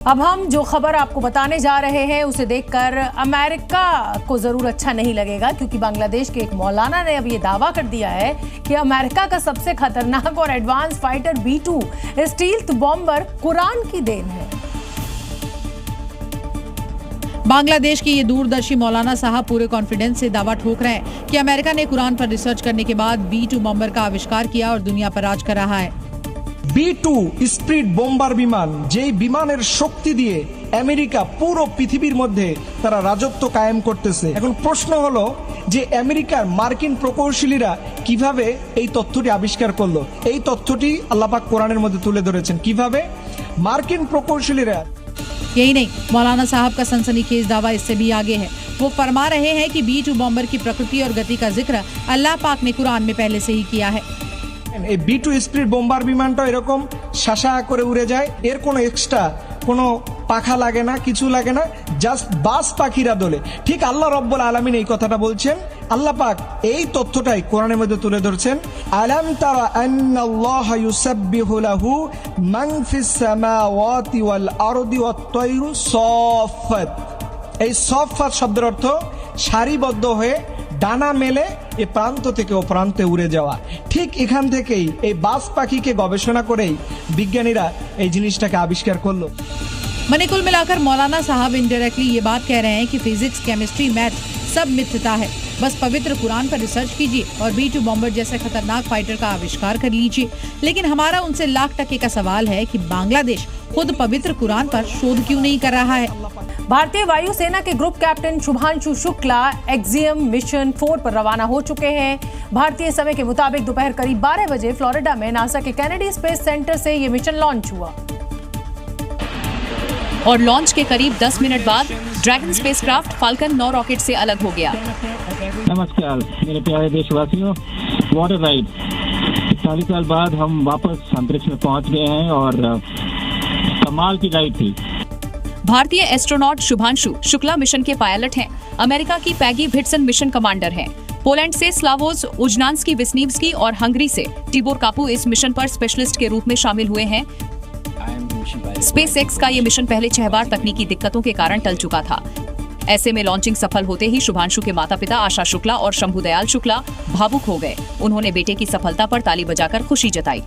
अब हम जो खबर आपको बताने जा रहे हैं उसे देखकर अमेरिका को जरूर अच्छा नहीं लगेगा, क्योंकि बांग्लादेश के एक मौलाना ने अब ये दावा कर दिया है कि अमेरिका का सबसे खतरनाक और advance fighter B-2 stealth bomber Quran की देन है। बांग्लादेश के ये दूरदर्शी मौलाना साहब पूरे कॉन्फिडेंस से दावा ठोक रहे हैं कि अमेरिका ने कुरान पर रिसर्च करने के बाद B-2 बॉम्बर का आविष्कार किया और दुनिया पर राज कर रहा है। B-2 স্পিড বোম্বার বিমান, যেই বিমানের শক্তি দিয়ে আমেরিকা পুরো পৃথিবীর মধ্যে তারা রাজত্ব কায়েম করতেছে। এখন প্রশ্ন হলো যে আমেরিকার মার্কিন প্রকৌশলীরা কিভাবে এই তথ্যটি আবিষ্কার করলো। এই তথ্যটি আল্লাহ পাক কোরআনের মধ্যে তুলে ধরেছেন। কিভাবে মার্কিন প্রকৌশলীরা। यही नहीं, मौलाना साहब का सनसनीखेज दावा इससे भी आगे है। वो फरमा रहे हैं कि B-2 बॉम्बर की प्रकृति और गति का जिक्र अल्लाह पाक ने कुरान में पहले से ही किया है। এই B-2 স্পিড বোম্বার বিমানটা এরকম শাসা করে উড়ে যায়, এর কোনো এক্সট্রা কোনো পাখা লাগে না, কিছু লাগে না, জাস্ট বাস পাখিরা দোলে। ঠিক আল্লাহ রব্বুল আলামিন এই কথাটা বলছেন। আল্লাহ পাক এই তথ্যটাই কোরআনের মধ্যে তুলে ধরছেন। আলাম তারা আন্নাল্লাহা ইউসাব্বিহু লাহু মান ফিস সামাওয়াতি ওয়াল আরদি ওয়াত তায়রু সাফাত। এই সাফাত শব্দের অর্থ সারিবদ্ধ হয়ে ডানা মেলে এ প্রান্ত থেকে ও প্রান্তে উড়ে যাওয়া। ঠিক এখান থেকেই এই বাস পাখিকে গবেষণা করেই বিজ্ঞানীরা এই জিনিসটাকে আবিষ্কার করলো। मने कुल मिलाकर मौलाना साहब इनडायरेक्टली ये बात कह रहे हैं कि फिजिक्स, केमिस्ट्री, मैथ सब मिथ्यता है। बस पवित्र कुरान पर रिसर्च कीजिए और B-2 बॉम्बर जैसे खतरनाक फाइटर का आविष्कार कर लीजिए। लेकिन हमारा उनसे लाख टके का सवाल है कि बांग्लादेश खुद पवित्र कुरान पर शोध क्यों नहीं कर रहा है। भारतीय वायुसेना के group captain Shubhanshu Shukla axiom mission 4 पर रवाना हो चुके हैं। भारतीय समय के मुताबिक दोपहर करीब 12 बजे फ्लोरिडा में नासा के केनेडी स्पेस सेंटर से ये मिशन लॉन्च हुआ और लॉन्च के करीब 10 मिनट बाद ड्रैगन स्पेसक्राफ्ट फाल्कन 9 रॉकेट से अलग हो गया। नमस्कार मेरे प्यारे देशवासियों, व्हाट अ राइड। 40 साल बाद हम वापस अंतरिक्ष में पहुंच गए हैं और कमाल की राइड थी। भारतीय एस्ट्रोनॉट शुभांशु शुक्ला मिशन के पायलट हैं। अमेरिका की पैगी भिट्सन मिशन कमांडर हैं। पोलैंड से स्लावोज उजनान्स्की विस्निवस्की और हंगरी से टिबोर कापू इस मिशन पर स्पेशलिस्ट के रूप में शामिल हुए हैं। स्पेसएक्स का ये मिशन पहले 6 बार तकनीकी दिक्कतों के कारण टल चुका था। ऐसे में लॉन्चिंग सफल होते ही शुभांशु के माता पिता आशा शुक्ला और शंभू दयाल शुक्ला भावुक हो गए। उन्होंने बेटे की सफलता पर ताली बजाकर खुशी जताई।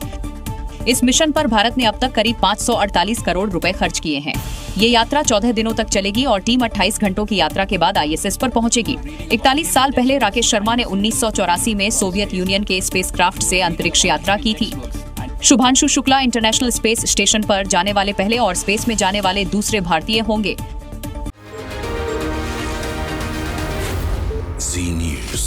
इस मिशन पर भारत ने अब तक करीब 548 करोड़ रुपए खर्च किए हैं। ये यात्रा 14 दिनों तक चलेगी और टीम 28 घंटों की यात्रा के बाद ISS पर पहुंचेगी। 41 साल पहले राकेश शर्मा ने 1984 में सोवियत यूनियन के स्पेसक्राफ्ट से अंतरिक्ष यात्रा की थी। Shubhanshu Shukla international space station पर जाने वाले पहले और स्पेस में जाने वाले दूसरे भारतीय होंगे। Z News।